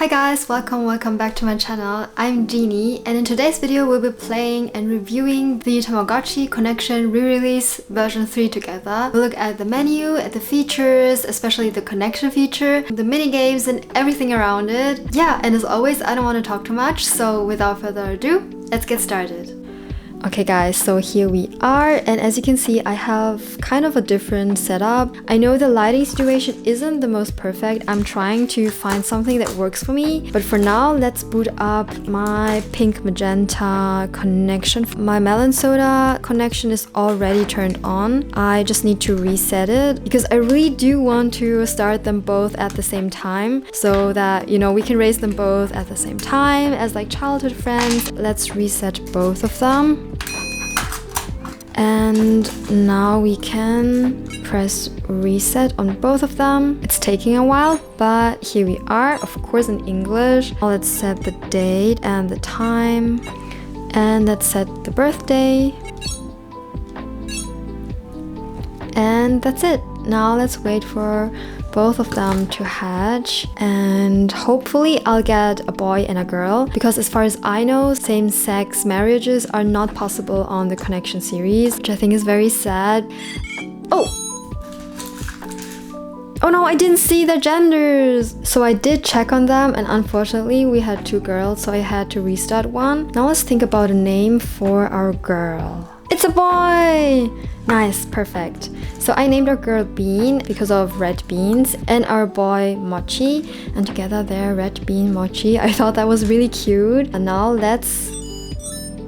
Hi guys, welcome back to my channel. I'm Jini, and in today's video we'll be playing and reviewing the Tamagotchi Connection re-release version 3 together. We'll look at the menu, at the features, especially the connection feature, the mini games and everything around it. Yeah, and as always, I don't want to talk too much, so without further ado, let's get started. Okay guys, so here we are, and as you can see I have kind of a different setup. I know the lighting situation isn't the most perfect. I'm trying to find something that works for me, but for now let's boot up my pink magenta connection. My melon soda connection is already turned on. I just need to reset it because I really do want to start them both at the same time so that, you know, we can raise them both at the same time as like childhood friends. Let's reset both of them. And now we can press reset on both of them. It's taking a while, but here we are, of course in English. Let's set the date and the time, and let's set the birthday. And that's it. Now let's wait for both of them to hatch, and hopefully I'll get a boy and a girl, because as far as I know, same-sex marriages are not possible on the Connection series, which I think is very sad. Oh no, I didn't see their genders! So I did check on them, and unfortunately we had two girls, so I had to restart one. Now let's think about a name for our girl. It's a boy! Nice, perfect. So I named our girl Bean because of red beans, and our boy Mochi, and together they're Red Bean Mochi. I thought that was really cute. And now let's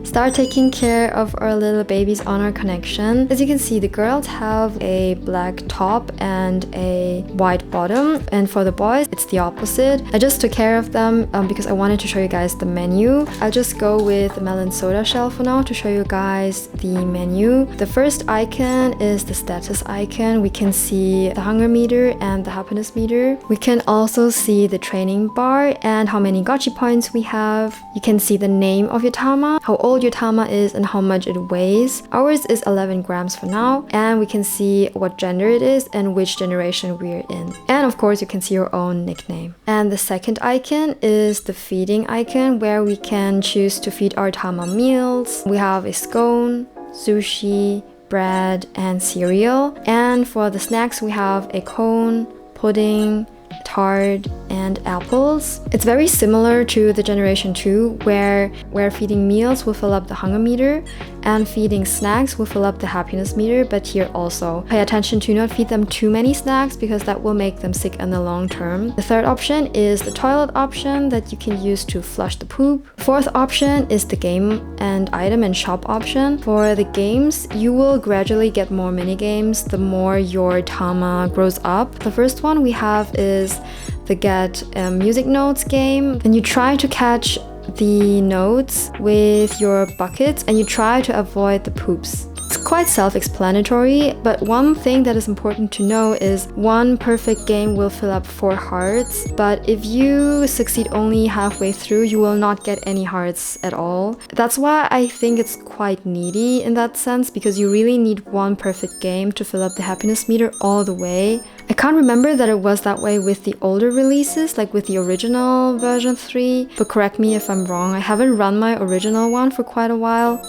start taking care of our little babies on our connection. As you can see, the girls have a black top and a white bottom, and for the boys it's the opposite. I just took care of them because I wanted to show you guys the menu. I'll just go with the melon soda shell for now to show you guys the menu. The first icon is the status icon. We can see the hunger meter and the happiness meter. We can also see the training bar and how many gotchi points we have. You can see the name of your tama, how old your tama is, and how much it weighs. Ours is 11 grams for now, and we can see what gender it is and which generation we're in. And of course you can see your own nickname. And the second icon is the feeding icon, where we can choose to feed our tama meals. We have a scone, sushi, bread, and cereal. And for the snacks we have a cone, pudding, tart, and apples. It's very similar to the generation 2, where feeding meals will fill up the hunger meter and feeding snacks will fill up the happiness meter, but here also pay attention to not feed them too many snacks because that will make them sick in the long term. The third option is the toilet option that you can use to flush the poop. Fourth option is the game and item and shop option. For the games, you will gradually get more mini games the more your tama grows up. The first one we have is the get music notes game. Then you try to catch the notes with your buckets and you try to avoid the poops. It's quite self-explanatory, but one thing that is important to know is one perfect game will fill up 4 hearts, but if you succeed only halfway through, you will not get any hearts at all. That's why I think it's quite needy in that sense, because you really need one perfect game to fill up the happiness meter all the way. I can't remember that it was that way with the older releases, like with the original version 3, but correct me if I'm wrong. I haven't run my original one for quite a while.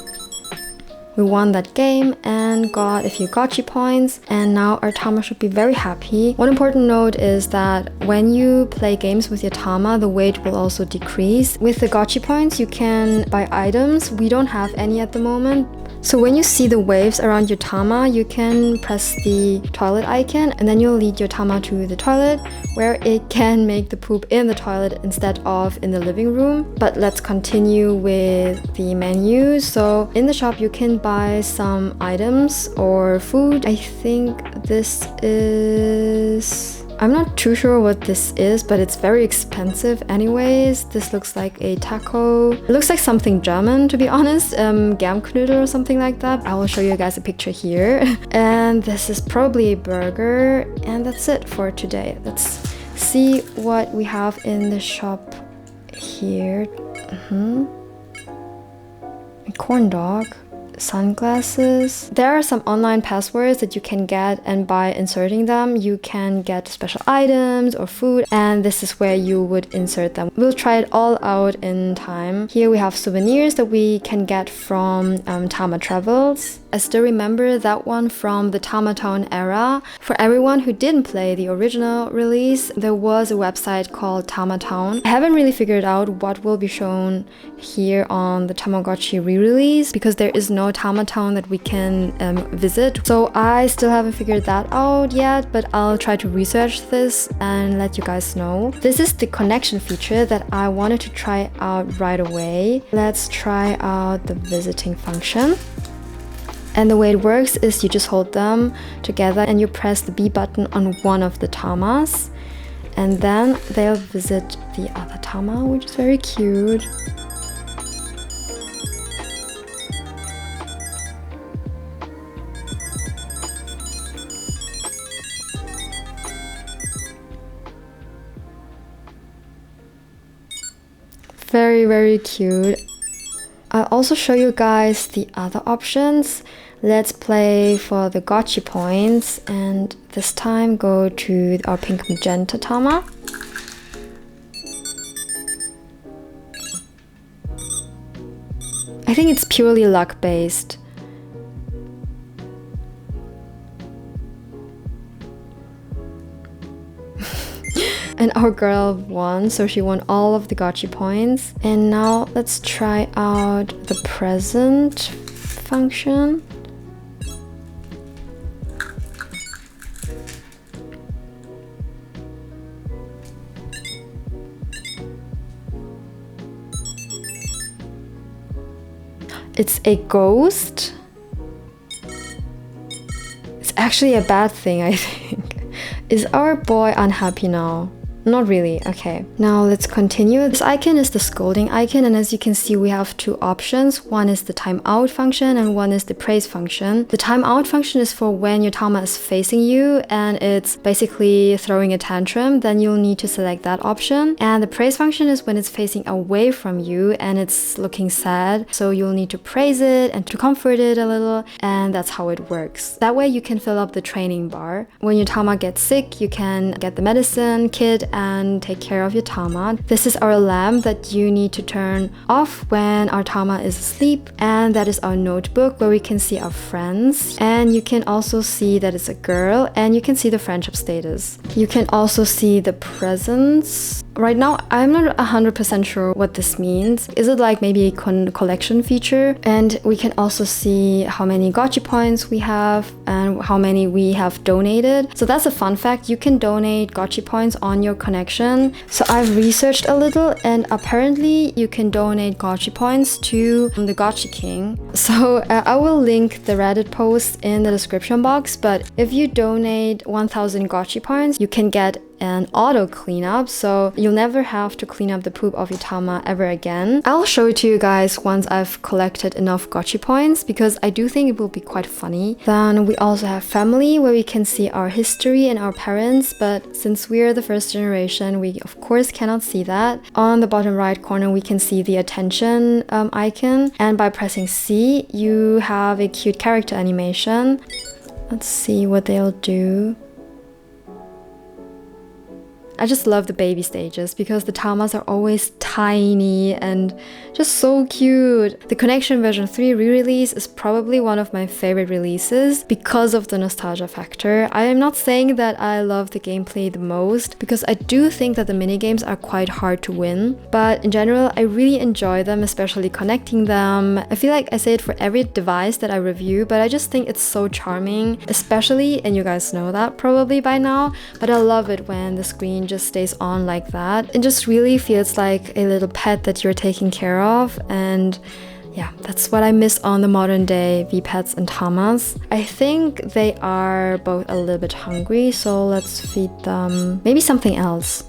We won that game and got a few gotchi points, and now our tama should be very happy. One important note is that when you play games with your tama, the weight will also decrease. With the gotchi points, you can buy items. We don't have any at the moment. So when you see the waves around your tama, you can press the toilet icon and then you'll lead your tama to the toilet, where it can make the poop in the toilet instead of in the living room. But let's continue with the menu. So in the shop you can buy some items or food. I think this is... I'm not too sure what this is, but it's very expensive anyways. This looks like a taco. It looks like something German, to be honest. Germknödel or something like that. I will show you guys a picture here. And this is probably a burger. And that's it for today. Let's see what we have in the shop here. A corn dog. sunglasses. There are some online passwords that you can get, and by inserting them you can get special items or food, and this is where you would insert them. We'll try it all out in time. Here we have souvenirs that we can get from Tama Travels. I still remember that one from the Tama Town era. For everyone who didn't play the original release, there was a website called Tama Town. I haven't really figured out what will be shown here on the Tamagotchi re-release because there is no Tama Town that we can visit. So I still haven't figured that out yet, but I'll try to research this and let you guys know. This is the connection feature that I wanted to try out right away. Let's try out the visiting function. And the way it works is you just hold them together and you press the B button on one of the tamas, and then they'll visit the other tama, which is very cute. Very, very cute. I'll also show you guys the other options. Let's play for the gotchi points and this time go to our pink magenta tama. I think it's purely luck based. And our girl won, so she won all of the gotchi points. And now let's try out the present function. It's a ghost. It's actually a bad thing, I think. Is our boy unhappy now? Not really. Okay, now let's continue. This icon is the scolding icon, and as you can see we have two options. One is the timeout function and one is the praise function. The timeout function is for when your tama is facing you and it's basically throwing a tantrum, then you'll need to select that option. And the praise function is when it's facing away from you and it's looking sad, so you'll need to praise it and to comfort it a little, and that's how it works. That way you can fill up the training bar. When your tama gets sick, you can get the medicine kit and take care of your tama. This is our lamp that you need to turn off when our tama is asleep, and that is our notebook where we can see our friends, and you can also see that it's a girl, and you can see the friendship status. You can also see the presents. Right now I'm not 100% sure what this means. Is it like maybe a collection feature? And we can also see how many gotchi points we have and how many we have donated. So that's a fun fact. You can donate gotchi points on your connection. So I've researched a little, and apparently you can donate gotchi points to the Gotchi King. So I will link the Reddit post in the description box, but if you donate 1000 gotchi points, you can get an auto cleanup, so you'll never have to clean up the poop of your tama ever again. I'll show it to you guys once I've collected enough gotchi points because I do think it will be quite funny. Then we also have family where we can see our history and our parents, but since we're the first generation we of course cannot see that. On the bottom right corner we can see the attention icon, and by pressing C you have a cute character animation. Let's see what they'll do. I just love the baby stages because the tamas are always tiny and just so cute. The Connection version 3 re-release is probably one of my favorite releases because of the nostalgia factor. I am not saying that I love the gameplay the most because I do think that the minigames are quite hard to win, but in general I really enjoy them, especially connecting them. I feel like I say it for every device that I review, but I just think it's so charming, especially, and you guys know that probably by now, but I love it when the screen just stays on like that. It just really feels like a little pet that you're taking care of, and yeah, that's what I miss on the modern day V-Pets and tamas. I think they are both a little bit hungry, so let's feed them maybe something else.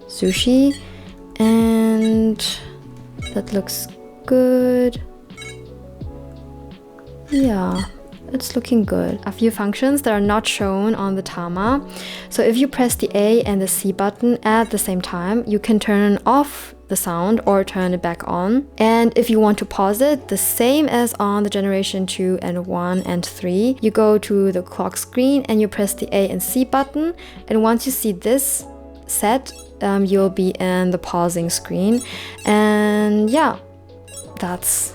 Sushi, and that looks good. Yeah, it's looking good. A few functions that are not shown on the tama. So if you press the A and the C button at the same time, you can turn off the sound or turn it back on. And if you want to pause it, the same as on the generation 2 and 1 and 3, you go to the clock screen and you press the A and C button. And once you see this set, you'll be in the pausing screen. And yeah, that's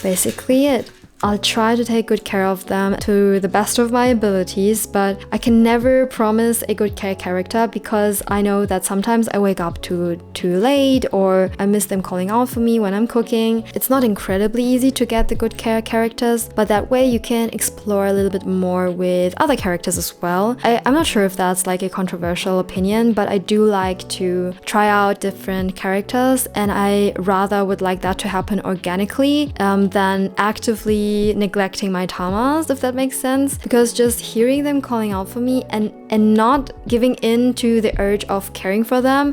basically it. I'll try to take good care of them to the best of my abilities, but I can never promise a good care character because I know that sometimes I wake up too late or I miss them calling out for me when I'm cooking. It's not incredibly easy to get the good care characters, but that way you can explore a little bit more with other characters as well. I'm not sure if that's like a controversial opinion, but I do like to try out different characters, and I rather would like that to happen organically than actively neglecting my tamas, if that makes sense, because just hearing them calling out for me and not giving in to the urge of caring for them,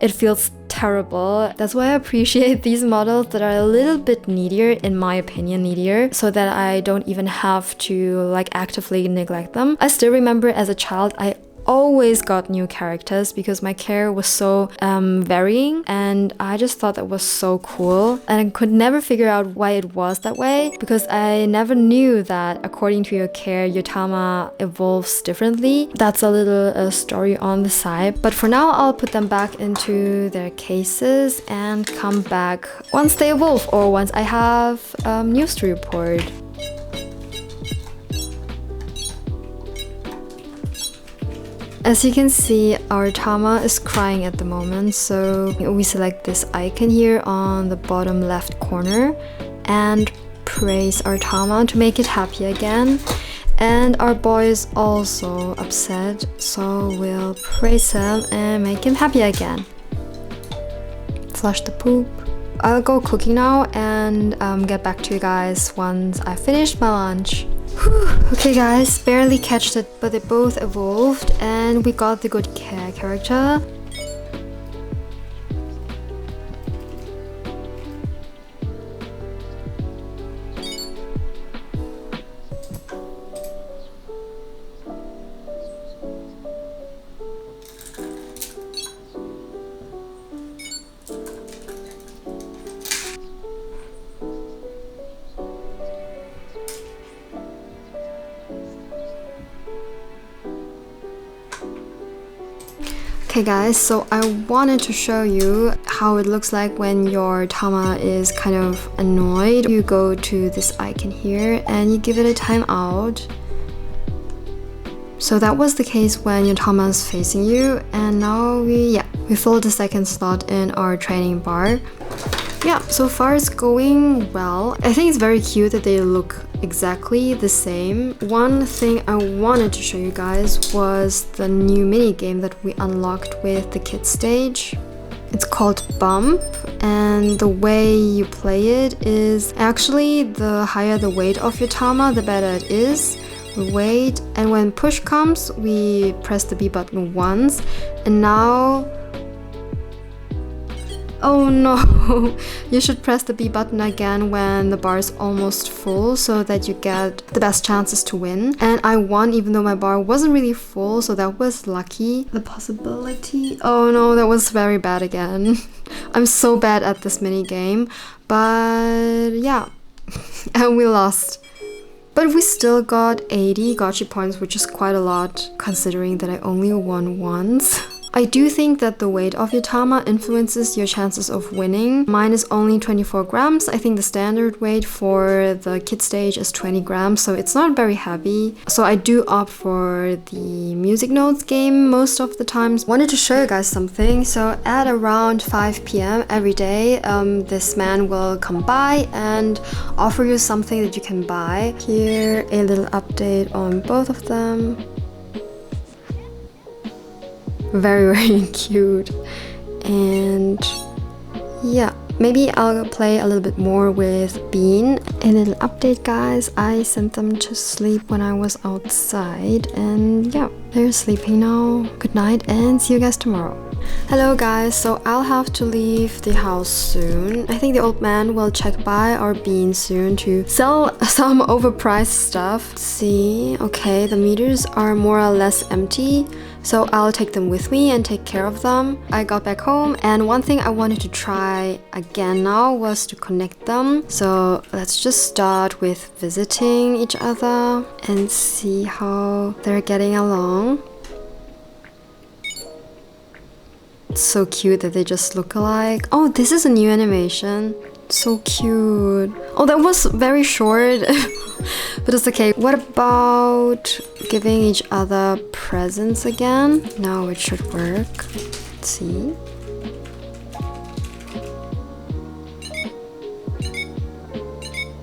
it feels terrible. That's why I appreciate these models that are a little bit needier, in my opinion, needier, so that I don't even have to like actively neglect them. I still remember as a child, I always got new characters because my care was so varying, and I just thought that was so cool, and I could never figure out why it was that way because I never knew that according to your care your tama evolves differently. That's a little story on the side, but for now I'll put them back into their cases and come back once they evolve or once I have news to report. As you can see, our tama is crying at the moment, so we select this icon here on the bottom left corner and praise our tama to make it happy again. And our boy is also upset, so we'll praise him and make him happy again. Flush the poop. I'll go cooking now and get back to you guys once I finished my lunch. Whew. Okay guys, barely catched it, but they both evolved and we got the good care character. Okay guys, so I wanted to show you how it looks like when your tama is kind of annoyed. You go to this icon here and you give it a timeout. So that was the case when your tama is facing you, and now we filled the second slot in our training bar. Yeah, so far it's going well. I think it's very cute that they look exactly the same. One thing I wanted to show you guys was the new mini game that we unlocked with the kids stage. It's called Bump, and the way you play it is actually the higher the weight of your tama, the better it is. We wait, and when push comes, we press the B button once, and now oh no, you should press the B button again when the bar is almost full so that you get the best chances to win. And I won even though my bar wasn't really full, so that was lucky. The possibility, oh no, that was very bad again. I'm so bad at this mini game, but yeah, and we lost. But we still got 80 gotchi points, which is quite a lot considering that I only won once. I do think that the weight of your tama influences your chances of winning. Mine is only 24 grams. I think the standard weight for the kid stage is 20 grams, so it's not very heavy. So I do opt for the music notes game most of the times. Wanted to show you guys something. So at around 5 p.m. every day, this man will come by and offer you something that you can buy. Here, a little update on both of them. Very cute. And yeah, maybe I'll play a little bit more with Bean. A little update guys, I sent them to sleep when I was outside, and yeah, they're sleeping now. Good night and see you guys tomorrow. Hello guys, so I'll have to leave the house soon. I think the old man will check by our beans soon to sell some overpriced stuff. Let's see, okay, the meters are more or less empty, so I'll take them with me and take care of them. I got back home and one thing I wanted to try again now was to connect them. So let's just start with visiting each other and see how they're getting along. It's so cute that they just look alike. Oh, this is a new animation. So cute. Oh, that was very short. But it's okay. What about giving each other presents again? Now it should work. Let's see.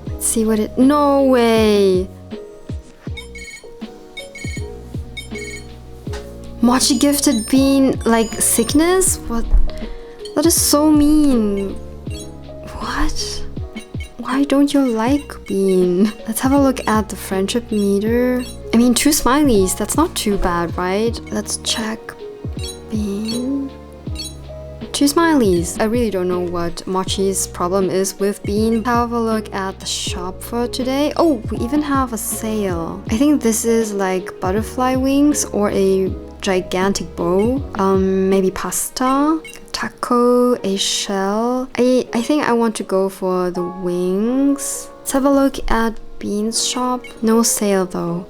Let's see what it... No way! Mochi gifted Bean, like, sickness? What? That is so mean. What? Why don't you like Bean? Let's have a look at the friendship meter. I mean, 2 smileys. That's not too bad, right? Let's check Bean. 2 smileys. I really don't know what Mochi's problem is with Bean. Have a look at the shop for today. Oh, we even have a sale. I think this is like butterfly wings or a gigantic bow, maybe pasta, taco, a shell. I think I want to go for the wings. Let's have a look at Bean's shop. No sale though.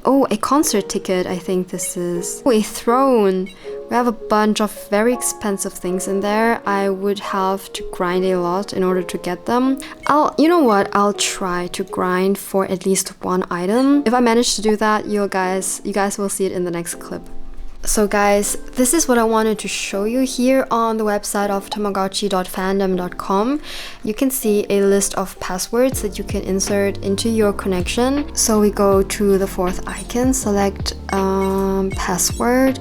Oh, a concert ticket, I think this is. Oh, a throne. We have a bunch of very expensive things in there. I would have to grind a lot in order to get them. You know what? I'll try to grind for at least 1 item. If I manage to do that, you guys will see it in the next clip. So guys, this is what I wanted to show you here on the website of tamagotchi.fandom.com. You can see a list of passwords that you can insert into your connection. So we go to the 4th icon, select password,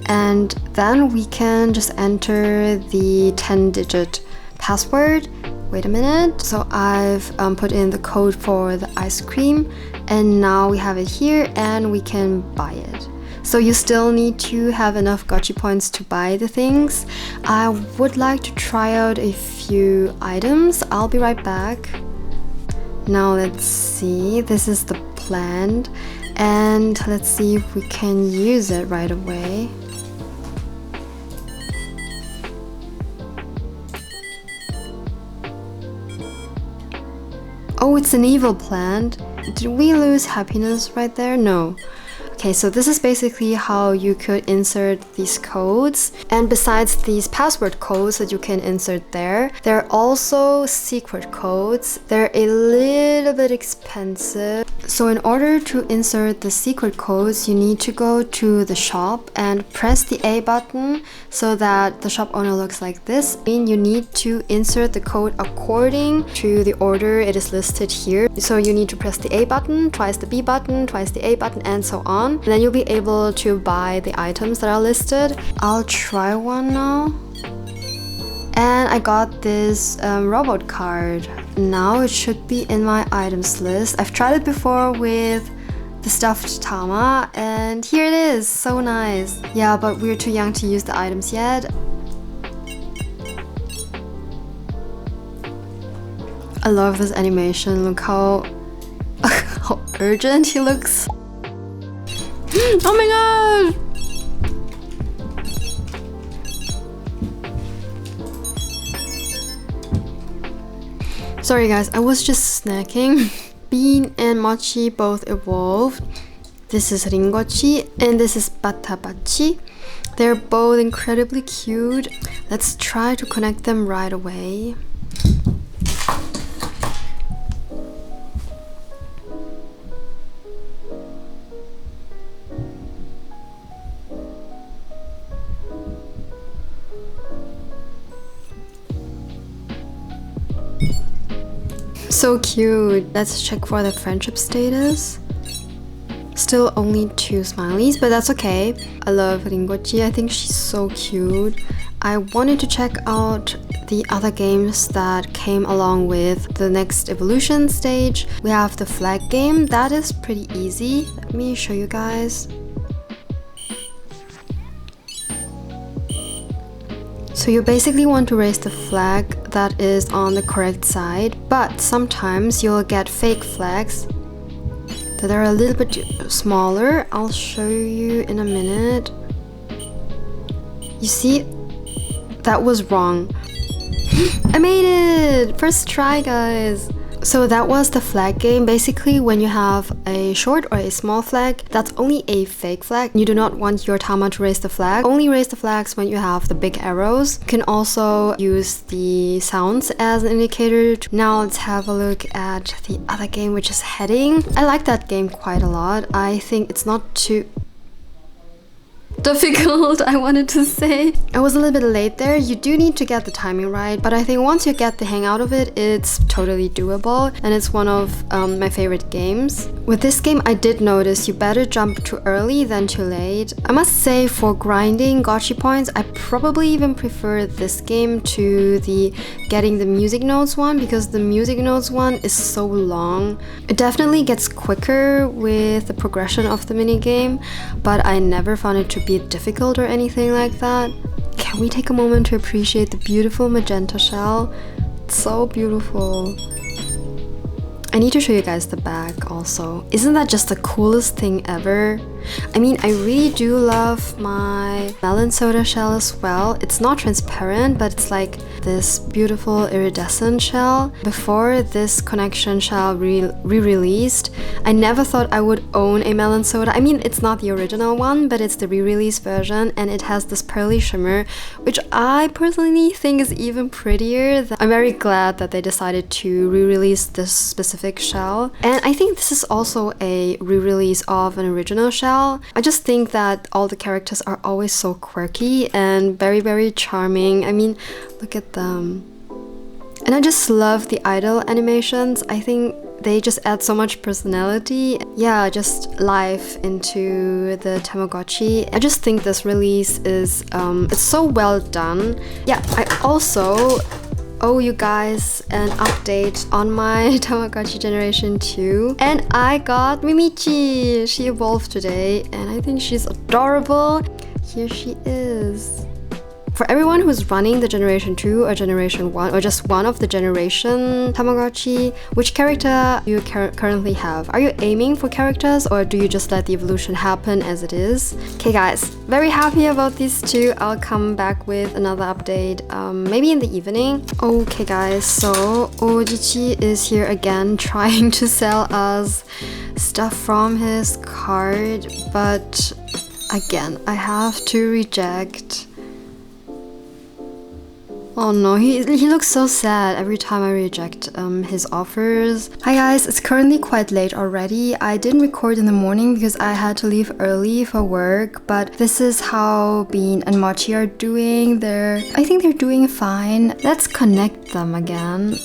and then we can just enter the 10-digit password. Wait a minute. So I've put in the code for the ice cream, and now we have it here and we can buy it. So you still need to have enough gotchi points to buy the things. I would like to try out a few items. I'll be right back. Now let's see. This is the plant, and let's see if we can use it right away. Oh, it's an evil plant. Did we lose happiness right there? No. Okay, so this is basically how you could insert these codes. And besides these password codes that you can insert there are also secret codes. They're a little bit expensive. So in order to insert the secret codes, you need to go to the shop and press the A button so that the shop owner looks like this. And you need to insert the code according to the order it is listed here. So you need to press the A button, twice the B button, twice the A button, and so on. And then you'll be able to buy the items that are listed. I'll try one now. And I got this robot card. Now it should be in my items list. I've tried it before with the stuffed tama, and here it is. So nice. Yeah, but we're too young to use the items yet. I love this animation. Look how how urgent he looks. Oh my god! Sorry guys, I was just snacking. Bean and Mochi both evolved. This is Ringochi and this is Batabachi. They're both incredibly cute. Let's try to connect them right away. So cute. Let's check for the friendship status. Still only 2 smileys, but that's okay. I love Ringochi. I think she's so cute. I wanted to check out the other games that came along with the next evolution stage. We have the flag game. That is pretty easy. Let me show you guys. So you basically want to raise the flag that is on the correct side, but sometimes you'll get fake flags that are a little bit smaller. I'll show you in a minute. You see, that was wrong. I made it! First try, guys! So that was the flag game. Basically, when you have a short or a small flag, that's only a fake flag. You do not want your tama to raise the flag. Only raise the flags when you have the big arrows. You can also use the sounds as an indicator. Now let's have a look at the other game, which is heading. I like that game quite a lot. I think it's not too difficult, I wanted to say. I was a little bit late there. You do need to get the timing right, but I think once you get the hang out of it, it's totally doable, and it's one of my favorite games. With this game, I did notice you better jump too early than too late. I must say, for grinding gotchi points, I probably even prefer this game to the getting the music notes one, because the music notes one is so long. It definitely gets quicker with the progression of the minigame, but I never found it to be difficult or anything like that. Can we take a moment to appreciate the beautiful magenta shell? It's so beautiful. I need to show you guys the back also. Isn't that just the coolest thing ever? I mean, I really do love my melon soda shell as well. It's not transparent, but it's like this beautiful iridescent shell. Before this connection shell re-released, I never thought I would own a melon soda. I mean, it's not the original one, but it's the re-release version, and it has this pearly shimmer, which I personally think is even prettier. I'm very glad that they decided to re-release this specific shell. And I think this is also a re-release of an original shell. I just think that all the characters are always so quirky and very, very charming. I mean, look at them. And I just love the idol animations. I think they just add so much personality. Yeah, just life into the Tamagotchi. I just think this release is it's so well done. Yeah, I also owe you guys an update on my Tamagotchi generation 2, and I got Mimichi. She evolved today and I think she's adorable. Here she is. For everyone who's running the generation 2 or generation 1 or just one of the generation Tamagotchi, which character you currently have? Are you aiming for characters, or do you just let the evolution happen as it is? Okay guys, very happy about these two. I'll come back with another update maybe in the evening. Okay guys, so Ojichi is here again trying to sell us stuff from his cart, but again I have to reject. Oh no, he looks so sad every time I reject his offers. Hi guys, it's currently quite late already. I didn't record in the morning because I had to leave early for work, but this is how Bean and Mochi are doing. I think they're doing fine. Let's connect them again.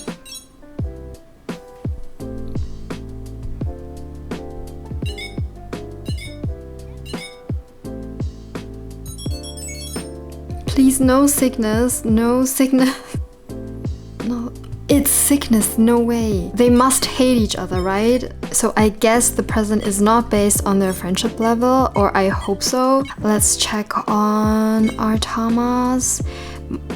Please, no sickness, no sickness. No, it's sickness, no way. They must hate each other, right? So I guess the present is not based on their friendship level, or I hope so. Let's check on our tamas.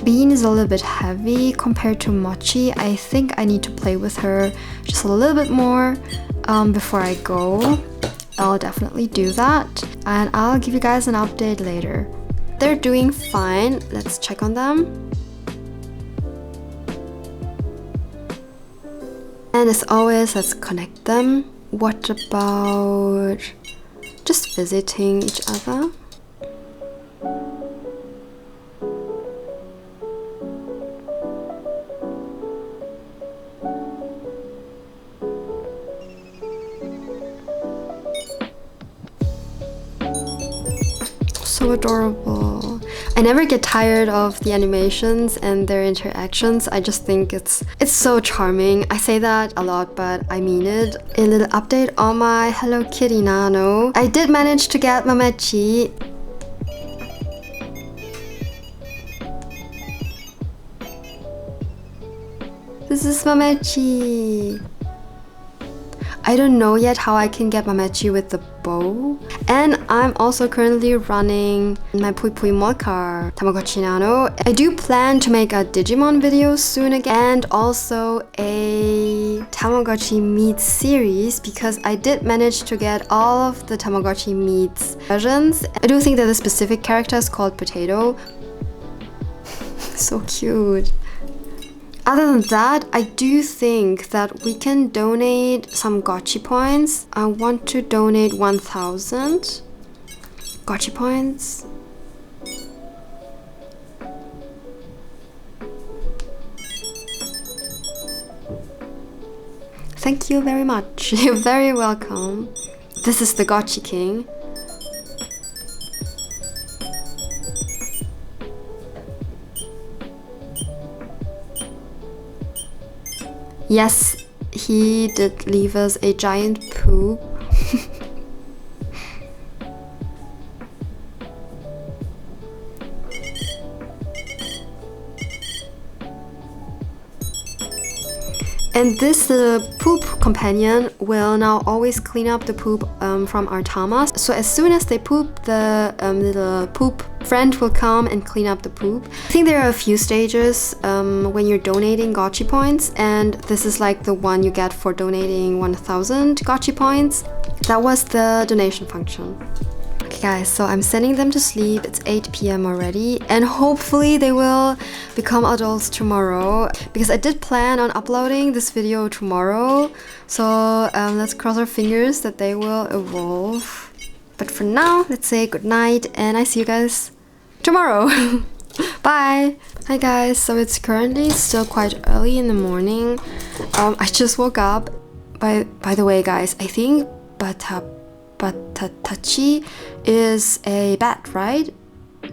Bean is a little bit heavy compared to Mochi. I think I need to play with her just a little bit more before I go. I'll definitely do that, and I'll give you guys an update later. They're doing fine. Let's check on them. And as always, let's connect them. What about just visiting each other? So adorable. I never get tired of the animations and their interactions. I just think it's so charming. I say that a lot, but I mean it. A little update on my Hello Kitty Nano. I did manage to get Mamechi. This is Mamechi. I don't know yet how I can get Mamechi with the bow. And I'm also currently running my Pui Pui Molcar Tamagotchi Nano. I do plan to make a Digimon video soon again, and also a Tamagotchi Meets series, because I did manage to get all of the Tamagotchi Meets versions. I do think that the specific character is called Potato. So cute. Other than that, I do think that we can donate some Gotchi points. I want to donate 1,000 Gotchi points. Thank you very much. You're very welcome. This is the Gotchi King. Yes, he did leave us a giant poop. And this poop companion will now always clean up the poop from our tamas. So as soon as they poop, the little poop friend will come and clean up the poop. I think there are a few stages when you're donating Gotchi points, and this is like the one you get for donating 1,000 Gotchi points. That was the donation function. Okay guys, so I'm sending them to sleep. It's 8 p.m. already, and hopefully they will become adults tomorrow, because I did plan on uploading this video tomorrow. So let's cross our fingers that they will evolve. But for now, let's say good night, and I see you guys tomorrow. Bye. Hi guys, so it's currently still quite early in the morning. I just woke up. By the way guys, I think Batatachi is a bat, right?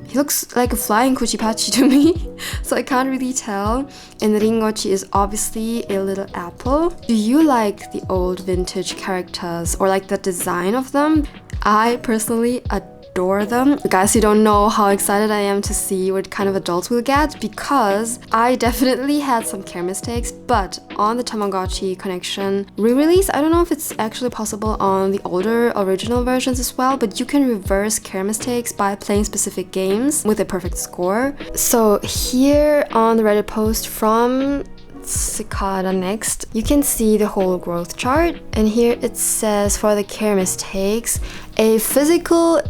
He looks like a flying kuchipachi to me, so I can't really tell. And Ringochi is obviously a little apple. Do you like the old vintage characters, or like the design of them? I personally adore them. Guys, you don't know how excited I am to see what kind of adults we'll get, because I definitely had some care mistakes, but on the Tamagotchi Connection re-release, I don't know if it's actually possible on the older original versions as well, but you can reverse care mistakes by playing specific games with a perfect score. So here on the Reddit post from Cicada Next, you can see the whole growth chart, and here it says for the care mistakes, a physical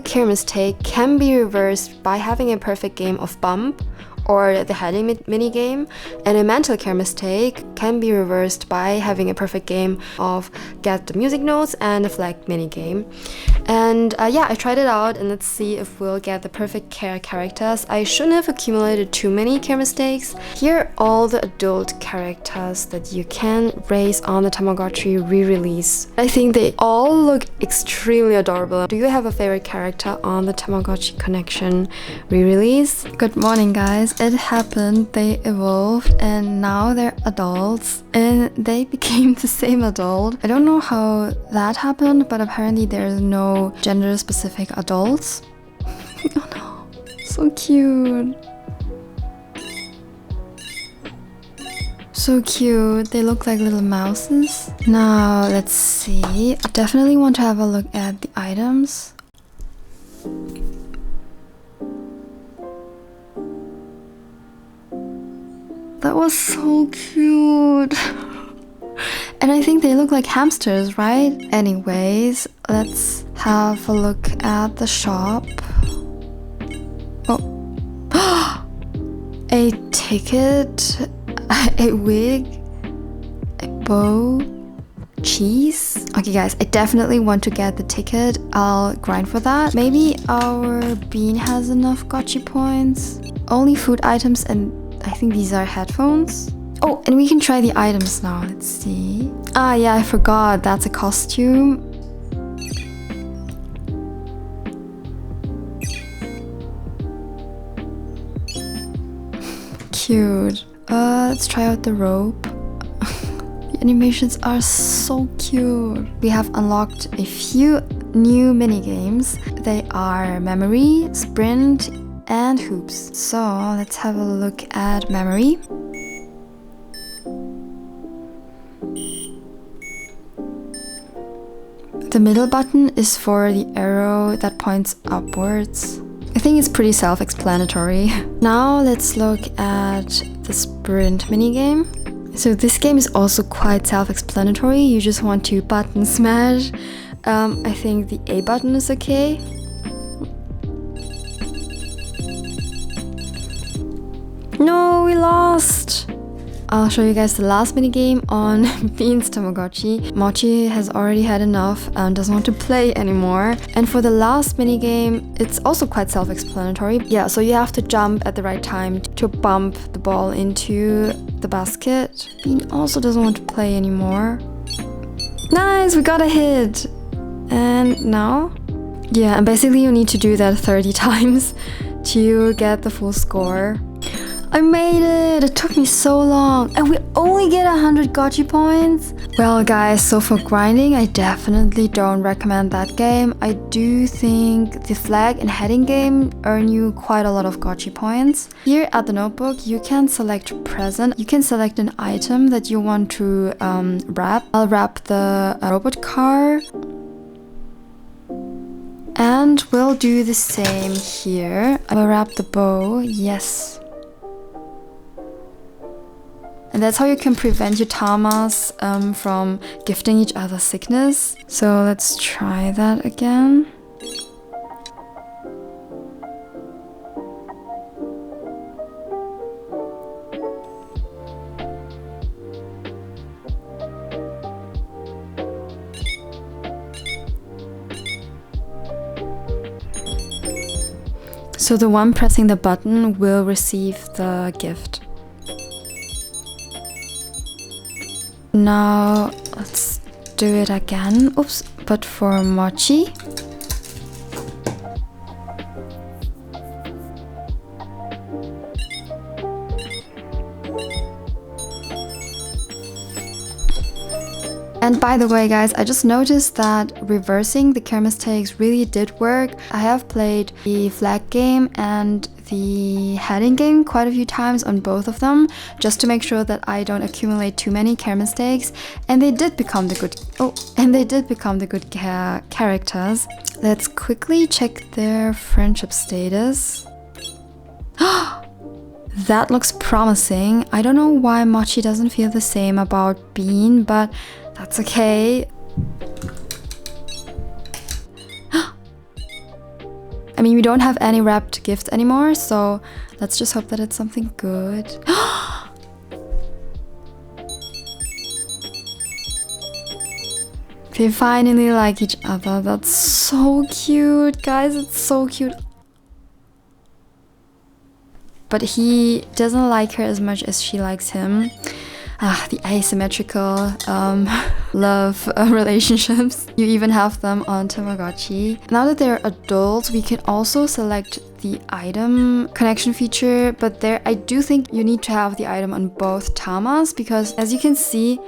care mistake can be reversed by having a perfect game of bump or the heading mini game, and a mental care mistake can be reversed by having a perfect game of get the music notes and the flag mini game. And yeah, I tried it out, and let's see if we'll get the perfect care characters. I shouldn't have accumulated too many care mistakes. Here are all the adult characters that you can raise on the Tamagotchi re-release. I think they all look extremely adorable. Do you have a favorite character on the Tamagotchi Connection re-release? Good morning guys. It happened, they evolved, and now they're adults, and they became the same adult. I don't know how that happened, but apparently there's no gender specific adults. Oh no, so cute. So cute, they look like little mouses. Now let's see, I definitely want to have a look at the items. That was so cute. And I think they look like hamsters, right? Anyways, let's have a look at the shop. Oh. A ticket, a wig, a bow, cheese. Okay guys, I definitely want to get the ticket. I'll grind for that. Maybe our bean has enough Gotchi points. Only food items, and I think these are headphones. Oh, and we can try the items now. Let's see. Ah, yeah, I forgot. That's a costume. Cute. Let's try out the rope. The animations are so cute. We have unlocked a few new mini games. They are memory, sprint, and hoops. So let's have a look at memory. The middle button is for the arrow that points upwards. I think it's pretty self-explanatory. Now let's look at the sprint minigame. So this game is also quite self-explanatory. You just want to button smash. I think the A button is okay. No, we lost! I'll show you guys the last minigame on Bean's Tamagotchi. Mochi has already had enough and doesn't want to play anymore. And for the last minigame, it's also quite self-explanatory. Yeah, so you have to jump at the right time to bump the ball into the basket. Bean also doesn't want to play anymore. Nice, we got a hit! And now? Yeah, and basically you need to do that 30 times to get the full score. I made it! It took me so long and we only get 100 gotchi points. Well guys, so for grinding I definitely don't recommend that game. I do think the flag and heading game earn you quite a lot of gotchi points. Here at the notebook you can select present. You can select an item that you want to wrap. I'll wrap the robot car. And we'll do the same here. I will wrap the bow, yes. And that's how you can prevent your tamas from gifting each other sickness. So let's try that again. So the one pressing the button will receive the gift. Now let's do it again. Oops, but for Mochi. And by the way guys, I just noticed that reversing the care mistakes really did work. I have played the flag game and the heading game quite a few times on both of them, just to make sure that I don't accumulate too many care mistakes, and they did become the good characters. Let's quickly check their friendship status. That looks promising. I don't know why Mochi doesn't feel the same about Bean, but that's okay. I mean, we don't have any wrapped gift anymore, so let's just hope that it's something good. They finally like each other. That's so cute, guys. It's so cute. But he doesn't like her as much as she likes him. The asymmetrical love relationships. You even have them on Tamagotchi. Now that they're adults, we can also select the item connection feature, but there I do think you need to have the item on both tamas, because as you can see,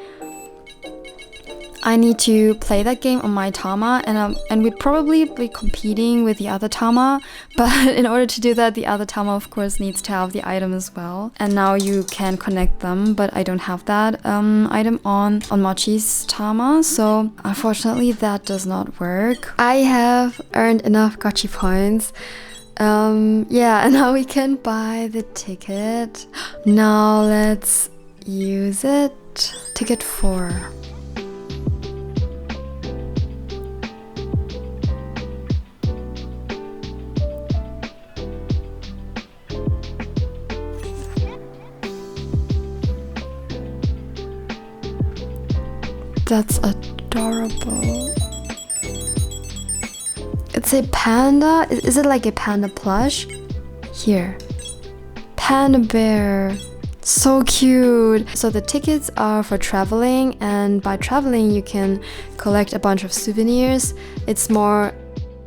I need to play that game on my tama, and we'd probably be competing with the other tama, but in order to do that, the other tama of course needs to have the item as well. And now you can connect them, but I don't have that item on Mochi's tama, so unfortunately that does not work. I have earned enough gotchi points. Yeah, and now we can buy the ticket. Now let's use it. Ticket 4. That's adorable. It's a panda. Is it like a panda plush? Here. Panda bear. So cute. So the tickets are for traveling, and by traveling you can collect a bunch of souvenirs.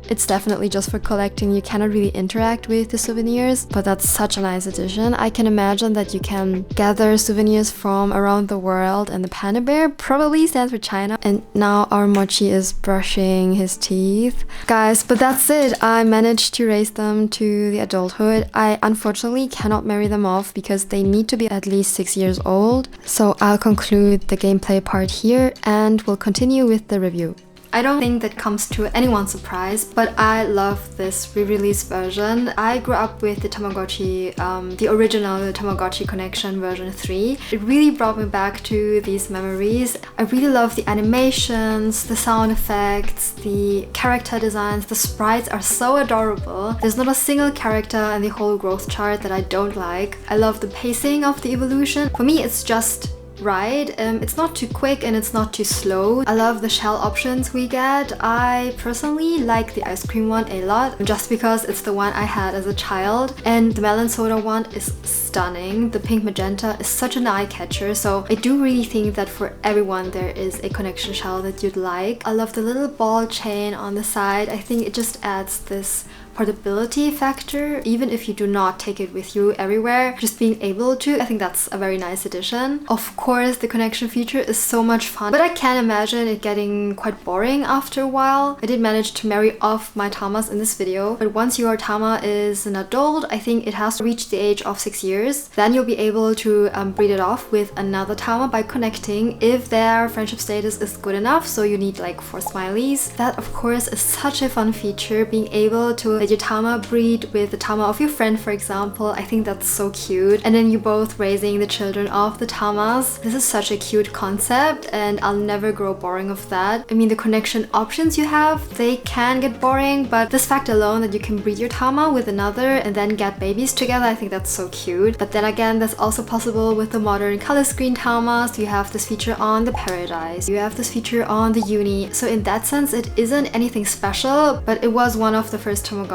It's definitely just for collecting. You cannot really interact with the souvenirs, but that's such a nice addition. I can imagine that you can gather souvenirs from around the world, and the panda bear probably stands for China. And now our Mochi is brushing his teeth. Guys, but that's it. I managed to raise them to the adulthood. I unfortunately cannot marry them off because they need to be at least 6 years old. So I'll conclude the gameplay part here and we'll continue with the review. I don't think that comes to anyone's surprise, but I love this re-release version. I grew up with the Tamagotchi, the original Tamagotchi Connection version 3. It really brought me back to these memories. I really love the animations, the sound effects, the character designs. The sprites are so adorable. There's not a single character in the whole growth chart that I don't like. I love the pacing of the evolution. For me, it's just right. It's not too quick and it's not too slow. I love the shell options we get. I personally like the ice cream one a lot, just because it's the one I had as a child, and the melon soda one is stunning. The pink magenta is such an eye catcher, so I do really think that for everyone there is a connection shell that you'd like. I love the little ball chain on the side. I think it just adds this portability factor. Even if you do not take it with you everywhere, just being able to, I think that's a very nice addition. Of course, the connection feature is so much fun, but I can imagine it getting quite boring after a while. I did manage to marry off my tamas in this video, but once your tama is an adult, I think it has to reach the age of 6 years, then you'll be able to breed it off with another tama by connecting if their friendship status is good enough, so you need like 4 smileys. That of course is such a fun feature, being able to let your tama breed with the tama of your friend, for example. I think that's so cute. And then you both raising the children of the tamas. This is such a cute concept and I'll never grow boring of that. I mean, the connection options you have, they can get boring, but this fact alone that you can breed your tama with another and then get babies together, I think that's so cute. But then again, that's also possible with the modern color screen tamas. You have this feature on the Paradise, you have this feature on the Jini. So in that sense, it isn't anything special, but it was one of the first Tamagotchis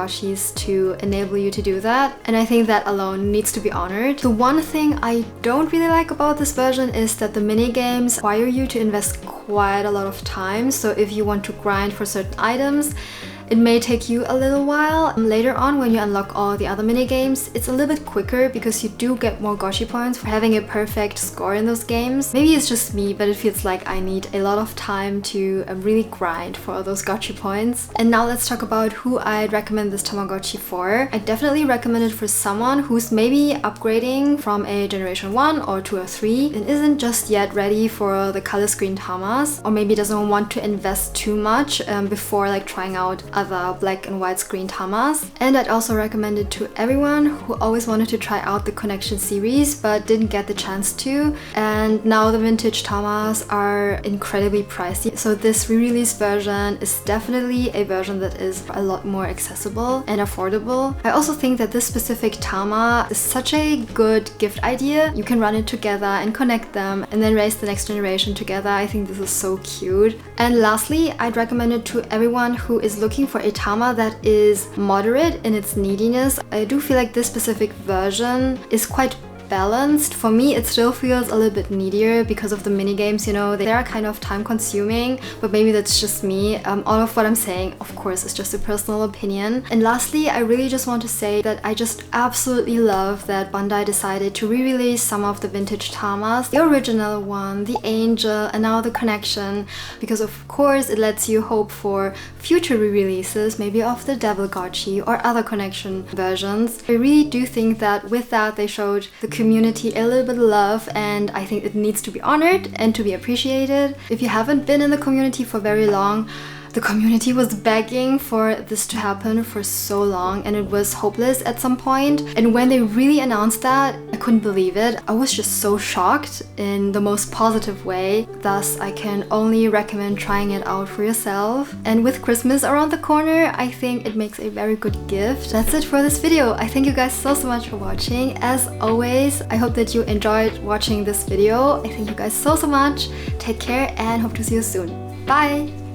to enable you to do that, and I think that alone needs to be honored. The one thing I don't really like about this version is that the mini games require you to invest quite a lot of time. So if you want to grind for certain items, it may take you a little while. Later on, when you unlock all the other mini games, it's a little bit quicker because you do get more Gotchi points for having a perfect score in those games. Maybe it's just me, but it feels like I need a lot of time to really grind for all those Gotchi points. And now let's talk about who I'd recommend this Tamagotchi for. I definitely recommend it for someone who's maybe upgrading from a generation 1 or 2 or 3 and isn't just yet ready for the color screen tamas, or maybe doesn't want to invest too much before like trying out other black and white screen tamas. And I'd also recommend it to everyone who always wanted to try out the Connection series but didn't get the chance to. And now the vintage tamas are incredibly pricey, so this re-release version is definitely a version that is a lot more accessible and affordable. I also think that this specific tama is such a good gift idea. You can run it together and connect them and then raise the next generation together. I think this is so cute. And lastly, I'd recommend it to everyone who is looking for a tama that is moderate in its neediness. I do feel like this specific version is quite balanced. For me, it still feels a little bit needier because of the mini games, you know, they are kind of time consuming, but maybe that's just me. All of what I'm saying, of course, is just a personal opinion. And lastly, I really just want to say that I just absolutely love that Bandai decided to re-release some of the vintage tamas, the original one, the Angel, and now the Connection, because of course it lets you hope for future re-releases, maybe of the Devil Gotchi or other Connection versions. I really do think that with that they showed the community a little bit of love, and I think it needs to be honored and to be appreciated. If you haven't been in the community for very long, the community was begging for this to happen for so long and it was hopeless at some point. And when they really announced that, I couldn't believe it. I was just so shocked in the most positive way. Thus, I can only recommend trying it out for yourself. And with Christmas around the corner, I think it makes a very good gift. That's it for this video. I thank you guys so much for watching. As always, I hope that you enjoyed watching this video. I thank you guys so much. Take care and hope to see you soon. Bye!